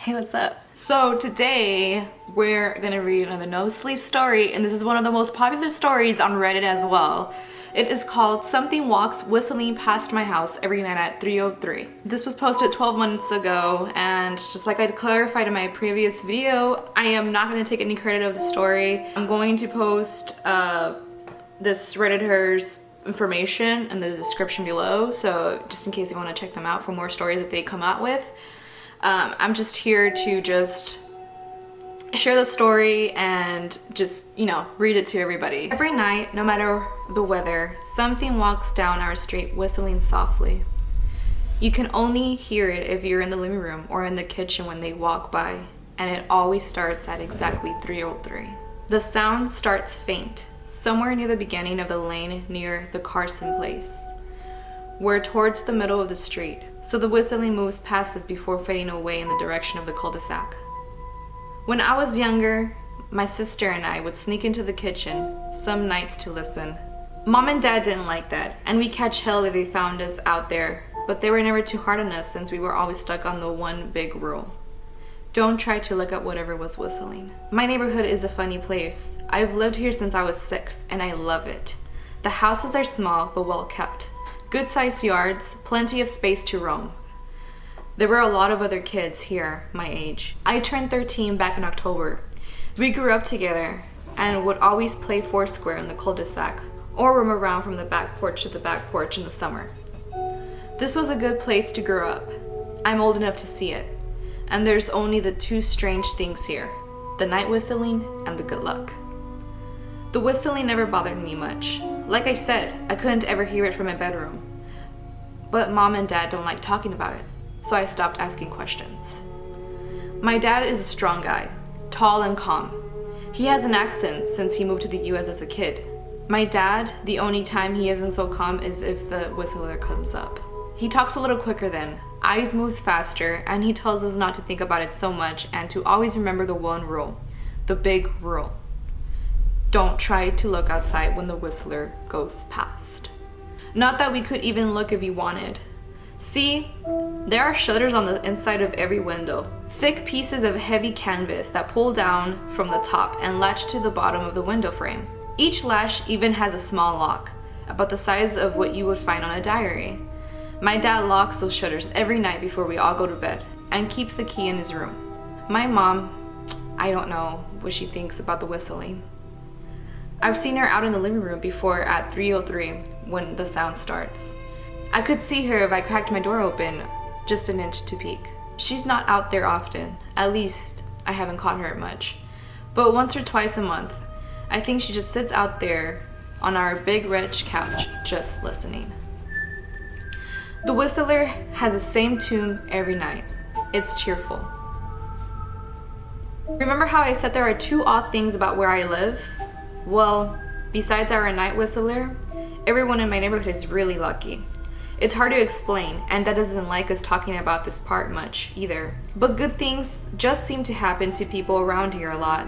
Hey, what's up? So today we're gonna read another no sleep story, and this is one of the most popular stories on Reddit as well. It is called Something Walks Whistling Past My House Every Night at 3:03. This was posted 12 months ago, and just like I clarified in my previous video, I am not gonna take any credit of the story. I'm going to post this Redditor's information in the description below, so just in case you want to check them out for more stories that they come out with. I'm just here to just share the story and just, read it to everybody. Every night, no matter the weather, something walks down our street whistling softly. You can only hear it if you're in the living room or in the kitchen when they walk by, and it always starts at exactly 3:03. The sound starts faint, somewhere near the beginning of the lane near the Carson place. We're towards the middle of the street, so the whistling moves past us before fading away in the direction of the cul-de-sac. When I was younger, my sister and I would sneak into the kitchen some nights to listen. Mom and Dad didn't like that, and we catch hell if they found us out there, but they were never too hard on us since we were always stuck on the one big rule: don't try to look at whatever was whistling. My neighborhood is a funny place. I've lived here since I was 6, and I love it. The houses are small but well kept. Good-sized yards, plenty of space to roam. There were a lot of other kids here my age. I turned 13 back in October. We grew up together and would always play foursquare in the cul-de-sac or roam around from the back porch to the back porch in the summer. This was a good place to grow up. I'm old enough to see it. And there's only the two strange things here: the night whistling and the good luck. The whistling never bothered me much. Like I said, I couldn't ever hear it from my bedroom. But Mom and Dad don't like talking about it, so I stopped asking questions. My dad is a strong guy, tall and calm. He has an accent since he moved to the US as a kid. My dad, the only time he isn't so calm is if the whistler comes up. He talks a little quicker then, eyes moves faster, and he tells us not to think about it so much and to always remember the one rule, the big rule. Don't try to look outside when the whistler goes past. Not that we could even look if we wanted. See, there are shutters on the inside of every window, thick pieces of heavy canvas that pull down from the top and latch to the bottom of the window frame. Each latch even has a small lock, about the size of what you would find on a diary. My dad locks those shutters every night before we all go to bed and keeps the key in his room. My mom, I don't know what she thinks about the whistling. I've seen her out in the living room before at 3:03 when the sound starts. I could see her if I cracked my door open just an inch to peek. She's not out there often, at least I haven't caught her much, but once or twice a month, I think she just sits out there on our big rich couch just listening. The whistler has the same tune every night. It's cheerful. Remember how I said there are two odd things about where I live? Well, besides our night whistler, everyone in my neighborhood is really lucky. It's hard to explain, and Dad doesn't like us talking about this part much either. But good things just seem to happen to people around here a lot.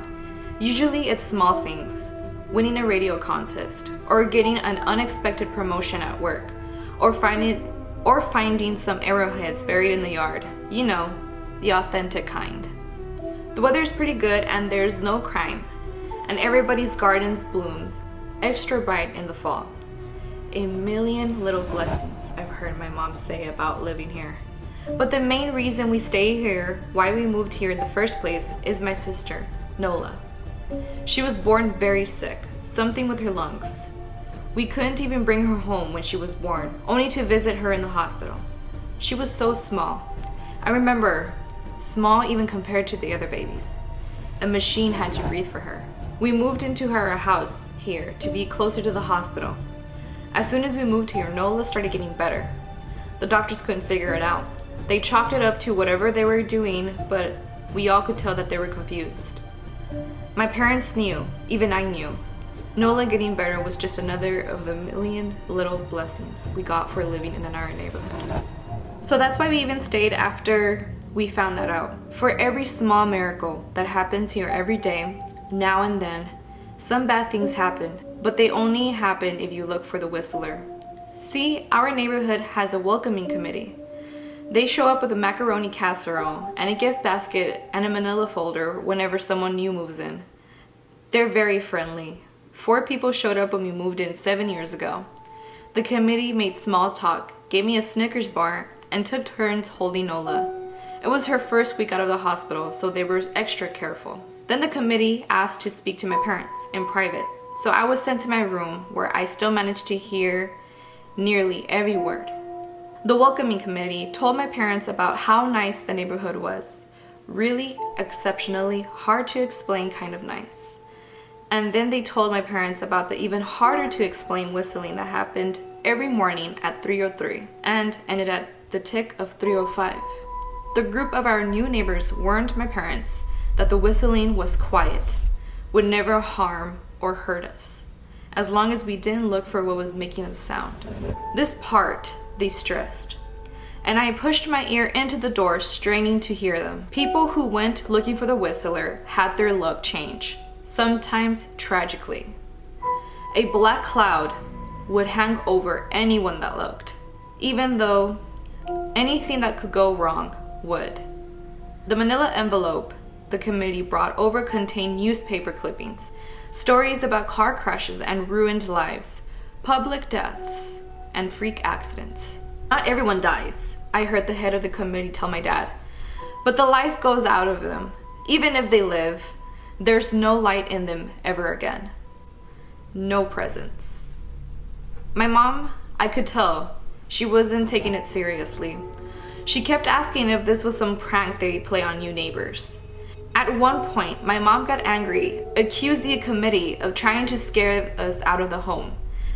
Usually it's small things: winning a radio contest, or getting an unexpected promotion at work, or finding some arrowheads buried in the yard. You know, the authentic kind. The weather's pretty good and there's no crime, and everybody's gardens bloom extra bright in the fall. A million little blessings, I've heard my mom say about living here. But the main reason we stay here, why we moved here in the first place, is my sister, Nola. She was born very sick, something with her lungs. We couldn't even bring her home when she was born, only to visit her in the hospital. She was so small. I remember, small even compared to the other babies. A machine had to breathe for her. We moved into her house here to be closer to the hospital. As soon as we moved here, Nola started getting better. The doctors couldn't figure it out. They chalked it up to whatever they were doing, but we all could tell that they were confused. My parents knew, even I knew. Nola getting better was just another of the million little blessings we got for living in our neighborhood. So that's why we even stayed after we found that out. For every small miracle that happens here every day, now and then, some bad things happen, but they only happen if you look for the whistler. See, our neighborhood has a welcoming committee. They show up with a macaroni casserole and a gift basket and a manila folder whenever someone new moves in. They're very friendly. 4 people showed up when we moved in 7 years ago. The committee made small talk, gave me a Snickers bar, and took turns holding Nola. It was her first week out of the hospital, so they were extra careful. Then the committee asked to speak to my parents in private, so I was sent to my room where I still managed to hear nearly every word. The welcoming committee told my parents about how nice the neighborhood was. Really, exceptionally, hard to explain kind of nice. And then they told my parents about the even harder to explain whistling that happened every morning at 3:03 and ended at the tick of 3:05. The group of our new neighbors warned my parents that the whistling was quiet, would never harm or hurt us, as long as we didn't look for what was making the sound. This part they stressed, and I pushed my ear into the door, straining to hear them. People who went looking for the whistler had their luck change, sometimes tragically. A black cloud would hang over anyone that looked, even though anything that could go wrong would. The manila envelope the committee brought over contained newspaper clippings, stories about car crashes and ruined lives, public deaths, and freak accidents. Not everyone dies, I heard the head of the committee tell my dad, but the life goes out of them. Even if they live, there's no light in them ever again. No presence. My mom, I could tell, she wasn't taking it seriously. She kept asking if this was some prank they play on new neighbors. At one point, my mom got angry, accused the committee of trying to scare us out of the home,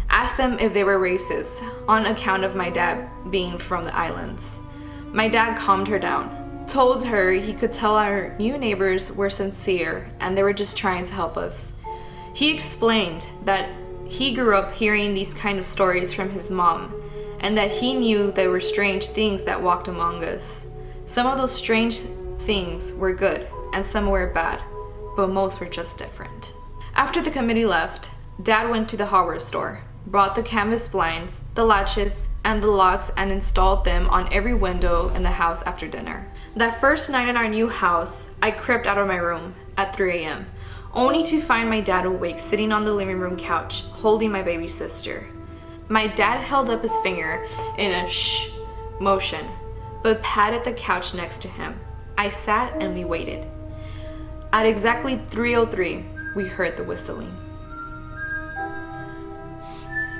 asked them if they were racist on account of my dad being from the islands. My dad calmed her down, told her he could tell our new neighbors were sincere and they were just trying to help us. He explained that he grew up hearing these kind of stories from his mom, and that he knew there were strange things that walked among us. Some of those strange things were good and some were bad, but most were just different. After the committee left, Dad went to the hardware store, brought the canvas blinds, the latches, and the locks and installed them on every window in the house after dinner. That first night in our new house, I crept out of my room at 3 a.m., only to find my dad awake sitting on the living room couch holding my baby sister. My dad held up his finger in a shh motion, but patted the couch next to him. I sat and we waited. At exactly 3:03, we heard the whistling.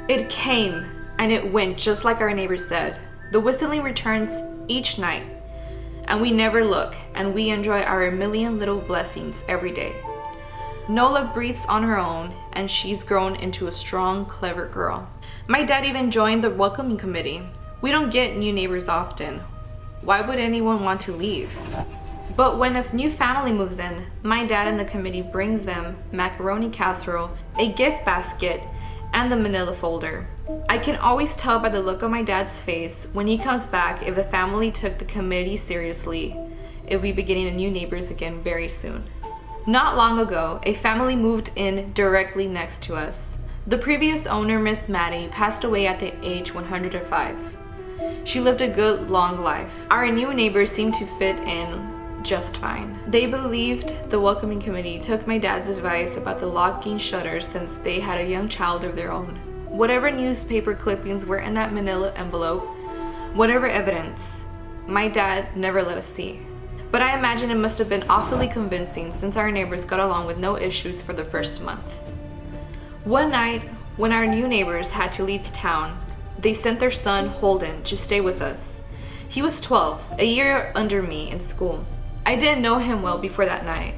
It came and it went just like our neighbors said. The whistling returns each night, and we never look, and we enjoy our million little blessings every day. Nola breathes on her own, and she's grown into a strong, clever girl. My dad even joined the welcoming committee. We don't get new neighbors often. Why would anyone want to leave? But when a new family moves in, my dad and the committee brings them macaroni casserole, a gift basket, and the manila folder. I can always tell by the look on my dad's face when he comes back if the family took the committee seriously, if we be getting new neighbors again very soon. Not long ago, a family moved in directly next to us. The previous owner, Miss Maddie, passed away at the age 105. She lived a good, long life. Our new neighbors seemed to fit in just fine. They believed the welcoming committee took my dad's advice about the locking shutters since they had a young child of their own. Whatever newspaper clippings were in that manila envelope, whatever evidence, my dad never let us see. But I imagine it must have been awfully convincing since our neighbors got along with no issues for the first month. One night, when our new neighbors had to leave town, they sent their son, Holden, to stay with us. He was 12, a year under me in school. I didn't know him well before that night,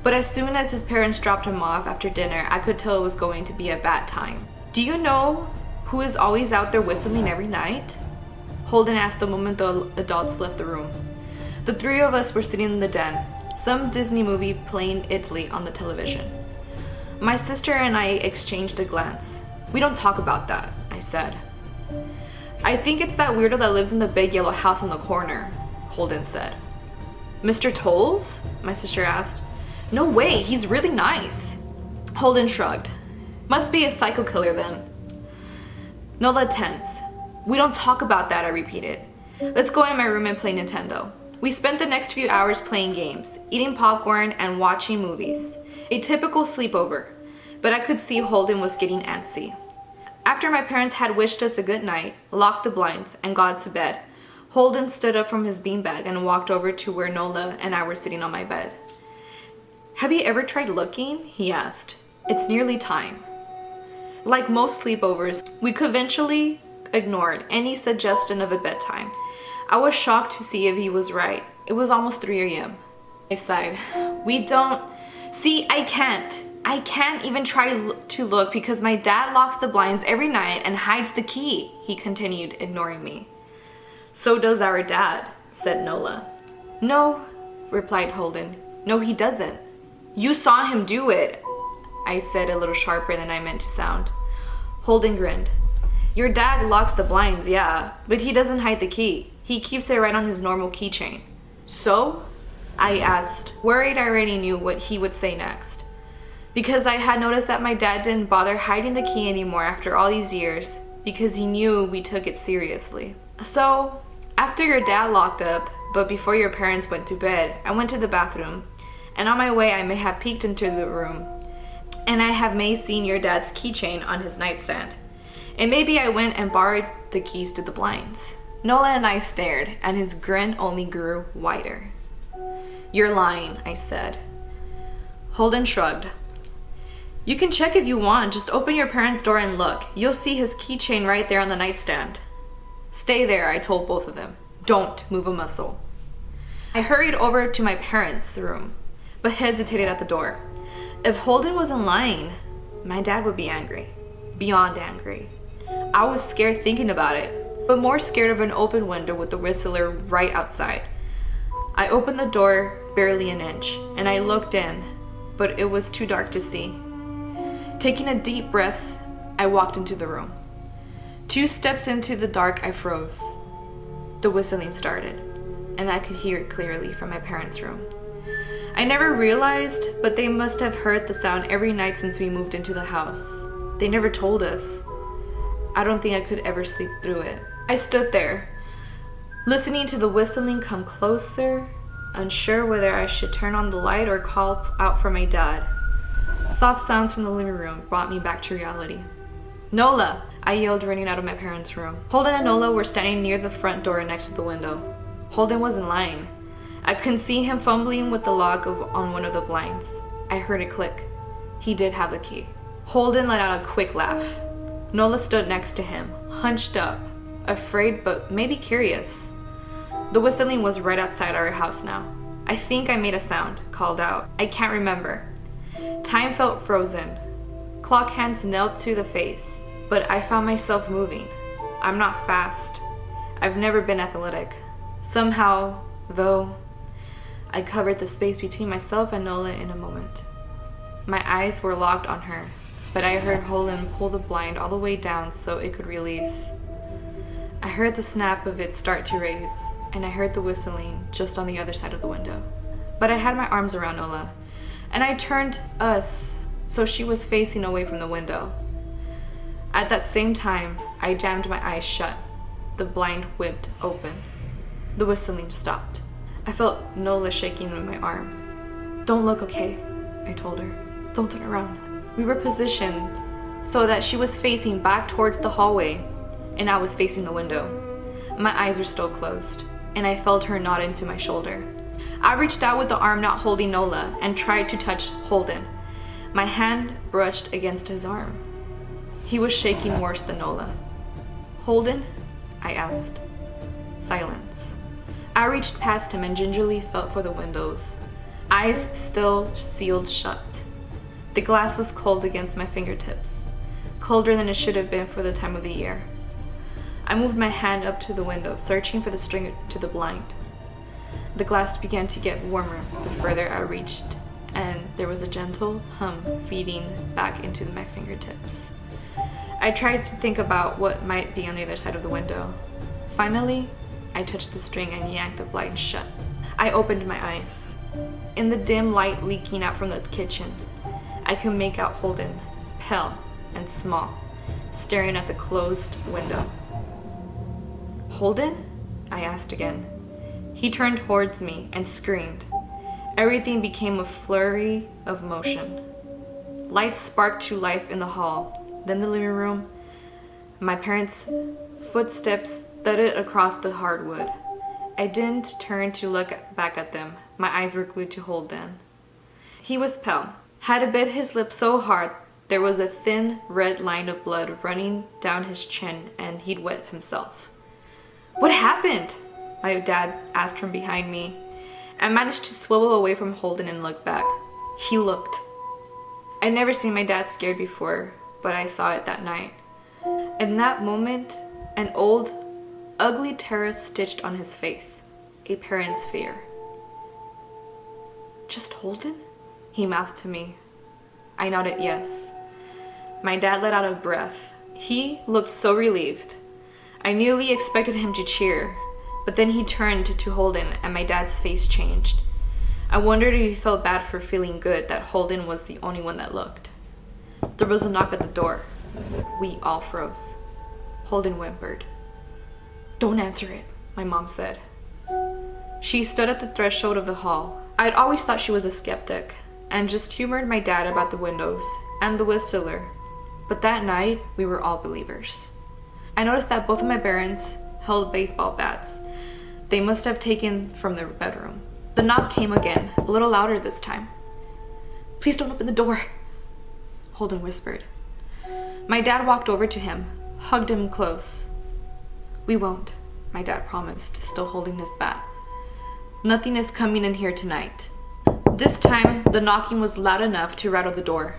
but as soon as his parents dropped him off after dinner, I could tell it was going to be a bad time. Do you know who is always out there whistling every night? Holden asked the moment the adults left the room. The 3 of us were sitting in the den, some Disney movie playing Italy on the television. My sister and I exchanged a glance. We don't talk about that, I said. I think it's that weirdo that lives in the big yellow house on the corner, Holden said. Mr. Tolles? My sister asked. No way, he's really nice. Holden shrugged. Must be a psycho killer then. Nola tense. We don't talk about that, I repeated. Let's go in my room and play Nintendo. We spent the next few hours playing games, eating popcorn, and watching movies. A typical sleepover, but I could see Holden was getting antsy. After my parents had wished us a good night, locked the blinds, and got to bed, Holden stood up from his beanbag and walked over to where Nola and I were sitting on my bed. "Have you ever tried looking?" he asked. "It's nearly time." Like most sleepovers, we conventionally ignored any suggestion of a bedtime. I was shocked to see if he was right. It was almost 3 a.m. I sighed. I can't even try to look because my dad locks the blinds every night and hides the key," he continued, ignoring me. "So does our dad," said Nola. "No," replied Holden. "No, he doesn't." "You saw him do it," I said, a little sharper than I meant to sound. Holden grinned. "Your dad locks the blinds, yeah, but he doesn't hide the key. He keeps it right on his normal keychain." "So?" I asked, worried I already knew what he would say next. Because I had noticed that my dad didn't bother hiding the key anymore after all these years, because he knew we took it seriously. "So, after your dad locked up, but before your parents went to bed, I went to the bathroom, and on my way I may have peeked into the room, and I have may seen your dad's keychain on his nightstand. And maybe I went and borrowed the keys to the blinds." Nola and I stared, and his grin only grew wider. "You're lying," I said. Holden shrugged. "You can check if you want. Just open your parents' door and look. You'll see his keychain right there on the nightstand." "Stay there," I told both of them. "Don't move a muscle." I hurried over to my parents' room, but hesitated at the door. If Holden wasn't lying, my dad would be angry. Beyond angry. I was scared thinking about it, but more scared of an open window with the whistler right outside. I opened the door barely an inch, and I looked in, but it was too dark to see. Taking a deep breath, I walked into the room. 2 steps into the dark, I froze. The whistling started, and I could hear it clearly from my parents' room. I never realized, but they must have heard the sound every night since we moved into the house. They never told us. I don't think I could ever sleep through it. I stood there, listening to the whistling come closer, unsure whether I should turn on the light or call out for my dad. Soft sounds from the living room brought me back to reality. "Nola!" I yelled, running out of my parents' room. Holden and Nola were standing near the front door next to the window. Holden wasn't lying. I couldn't see him fumbling with the lock on one of the blinds. I heard it click. He did have the key. Holden let out a quick laugh. Nola stood next to him, hunched up, afraid but maybe curious. The whistling was right outside our house now. "I think I made a sound," called out. "I can't remember." Time felt frozen. Clock hands knelt to the face, but I found myself moving. I'm not fast. I've never been athletic. Somehow, though, I covered the space between myself and Nola in a moment. My eyes were locked on her, but I heard Holden pull the blind all the way down so it could release. I heard the snap of it start to raise, and I heard the whistling just on the other side of the window. But I had my arms around Nola, and I turned us so she was facing away from the window. At that same time, I jammed my eyes shut. The blind whipped open. The whistling stopped. I felt Nola shaking in my arms. "Don't look, okay?" I told her. "Don't turn around." We were positioned so that she was facing back towards the hallway, and I was facing the window. My eyes were still closed, and I felt her nod into my shoulder. I reached out with the arm not holding Nola and tried to touch Holden. My hand brushed against his arm. He was shaking worse than Nola. "Holden?" I asked. Silence. I reached past him and gingerly felt for the windows. Eyes still sealed shut. The glass was cold against my fingertips, colder than it should have been for the time of the year. I moved my hand up to the window, searching for the string to the blind. The glass began to get warmer the further I reached, and there was a gentle hum feeding back into my fingertips. I tried to think about what might be on the other side of the window. Finally, I touched the string and yanked the blind shut. I opened my eyes. In the dim light leaking out from the kitchen, I could make out Holden, pale and small, staring at the closed window. "Holden?" I asked again. He turned towards me and screamed. Everything became a flurry of motion. Lights sparked to life in the hall, then the living room. My parents' footsteps thudded across the hardwood. I didn't turn to look back at them. My eyes were glued to Holden. He was pale, had bit his lip so hard there was a thin red line of blood running down his chin, and he'd wet himself. "What happened?" my dad asked from behind me. I managed to swivel away from Holden and look back. He looked. I'd never seen my dad scared before, but I saw it that night. In that moment, an old, ugly terror stitched on his face, a parent's fear. "Just Holden?" he mouthed to me. I nodded yes. My dad let out a breath. He looked so relieved. I nearly expected him to cheer, but then he turned to Holden and my dad's face changed. I wondered if he felt bad for feeling good that Holden was the only one that looked. There was a knock at the door. We all froze. Holden whimpered. "Don't answer it," my mom said. She stood at the threshold of the hall. I'd always thought she was a skeptic and just humored my dad about the windows and the whistler. But that night, we were all believers. I noticed that both of my parents held baseball bats. They must have taken from their bedroom. The knock came again, a little louder this time. "Please don't open the door," Holden whispered. My dad walked over to him, hugged him close. "We won't," my dad promised, still holding his bat. "Nothing is coming in here tonight." This time, the knocking was loud enough to rattle the door.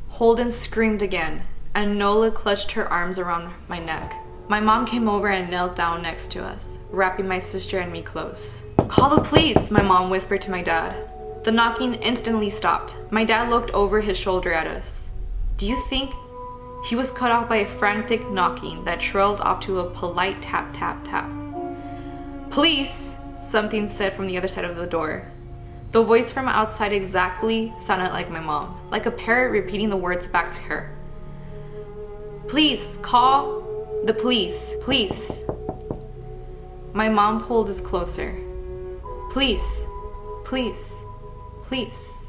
Holden screamed again, and Nola clutched her arms around my neck. My mom came over and knelt down next to us, wrapping my sister and me close. "Call the police," my mom whispered to my dad. The knocking instantly stopped. My dad looked over his shoulder at us. Do you think? He was cut off by a frantic knocking that trailed off to a polite tap, tap, tap. "Police!" something said from the other side of the door. The voice from outside exactly sounded like my mom, like a parrot repeating the words back to her. "Please, call the police, please." My mom pulled us closer. "Please, please, please.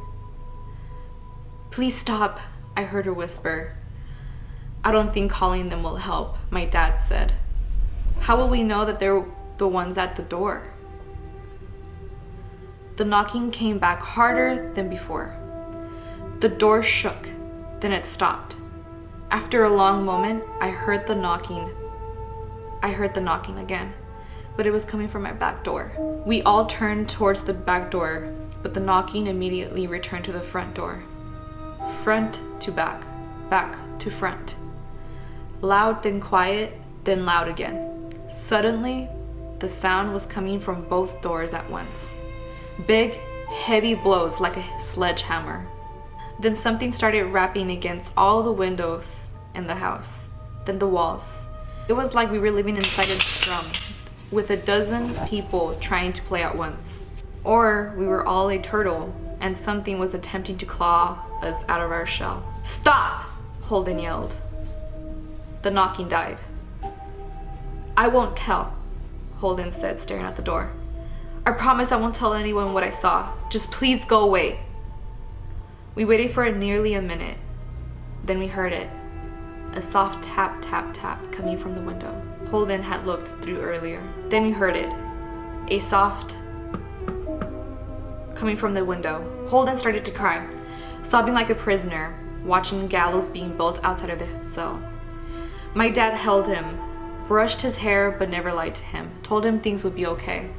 Please stop," I heard her whisper. "I don't think calling them will help," my dad said. "How will we know that they're the ones at the door?" The knocking came back harder than before. The door shook, then it stopped. After a long moment, I heard the knocking again, but it was coming from my back door. We all turned towards the back door, but the knocking immediately returned to the front door. Front to back, back to front. Loud, then quiet, then loud again. Suddenly, the sound was coming from both doors at once. Big, heavy blows like a sledgehammer. Then something started rapping against all the windows in the house, then the walls. It was like we were living inside a drum, with a dozen people trying to play at once. Or we were all a turtle, and something was attempting to claw us out of our shell. "Stop!" Holden yelled. The knocking died. "I won't tell," Holden said, staring at the door. "I promise I won't tell anyone what I saw. Just please go away." We waited for nearly a minute. Then we heard it. A soft tap, tap, tap coming from the window. Holden had looked through earlier. Then we heard it. A soft coming from the window. Holden started to cry, sobbing like a prisoner, watching gallows being built outside of the cell. My dad held him, brushed his hair but never lied to him, told him things would be okay.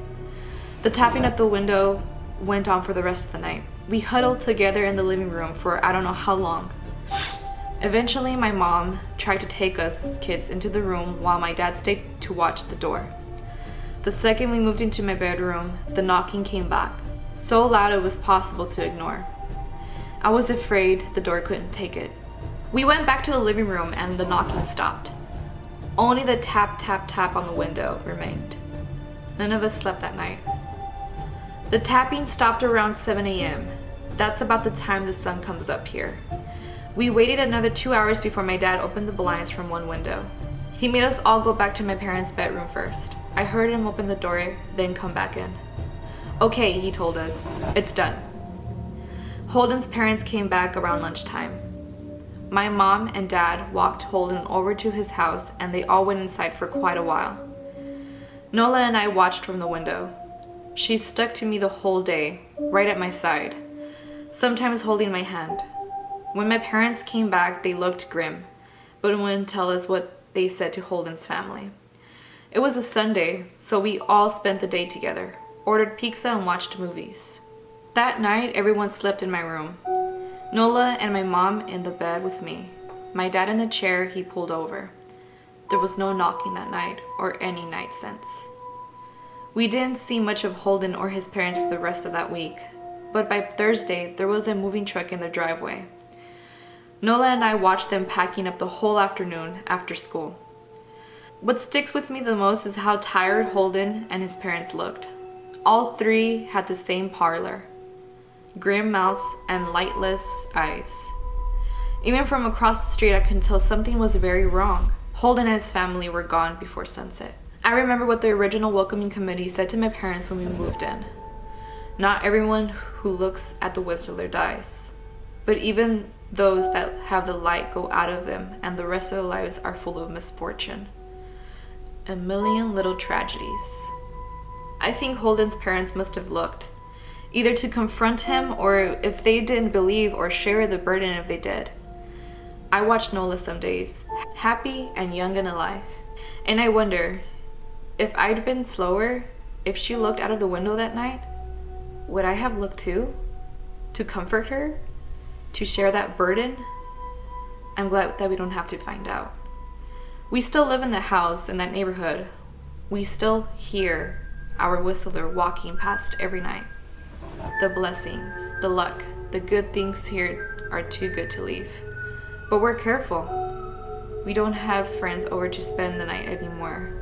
The tapping at the window went on for the rest of the night. We huddled together in the living room for I don't know how long. Eventually, my mom tried to take us kids into the room while my dad stayed to watch the door. The second we moved into my bedroom, the knocking came back, so loud it was possible to ignore. I was afraid the door couldn't take it. We went back to the living room and the knocking stopped. Only the tap, tap, tap on the window remained. None of us slept that night. The tapping stopped around 7 a.m. That's about the time the sun comes up here. We waited another 2 hours before my dad opened the blinds from one window. He made us all go back to my parents' bedroom first. I heard him open the door, then come back in. Okay, he told us, it's done. Holden's parents came back around lunchtime. My mom and dad walked Holden over to his house and they all went inside for quite a while. Nola and I watched from the window. She stuck to me the whole day, right at my side, sometimes holding my hand. When my parents came back, they looked grim, but wouldn't tell us what they said to Holden's family. It was a Sunday, so we all spent the day together, ordered pizza and watched movies. That night, everyone slept in my room. Nola and my mom in the bed with me, my dad in the chair he pulled over. There was no knocking that night, or any night since. We didn't see much of Holden or his parents for the rest of that week, but by Thursday, there was a moving truck in their driveway. Nola and I watched them packing up the whole afternoon after school. What sticks with me the most is how tired Holden and his parents looked. All three had the same pallor, grim mouths and lightless eyes. Even from across the street, I could tell something was very wrong. Holden and his family were gone before sunset. I remember what the original welcoming committee said to my parents when we moved in. Not everyone who looks at the Whistler dies, but even those that have the light go out of them and the rest of their lives are full of misfortune. A million little tragedies. I think Holden's parents must have looked, either to confront him or if they didn't believe or share the burden if they did. I watched Nola some days, happy and young and alive, and I wonder, if I'd been slower, if she looked out of the window that night, would I have looked too? To comfort her? To share that burden? I'm glad that we don't have to find out. We still live in the house in that neighborhood. We still hear our Whistler walking past every night. The blessings, the luck, the good things here are too good to leave. But we're careful. We don't have friends over to spend the night anymore.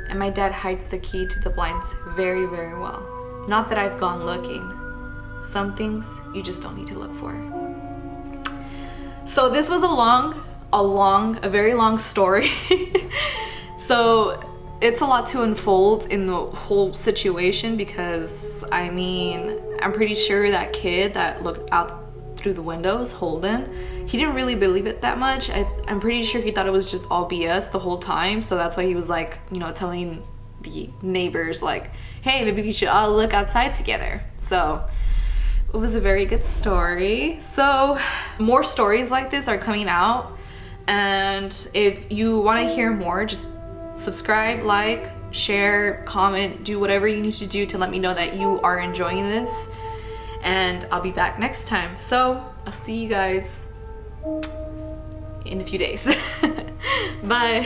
And my dad hides the key to the blinds very, very well. Not that I've gone looking. Some things you just don't need to look for. So this was a very long story. So it's a lot to unfold in the whole situation because, I mean, I'm pretty sure that kid that looked out through the windows, Holden, he didn't really believe it that much. I'm pretty sure he thought it was just all BS the whole time. So that's why he was like, telling the neighbors like, hey, maybe we should all look outside together. So it was a very good story. So more stories like this are coming out. And if you want to hear more, just subscribe, like, share, comment, do whatever you need to do to let me know that you are enjoying this. And I'll be back next time. So I'll see you guys in a few days. Bye.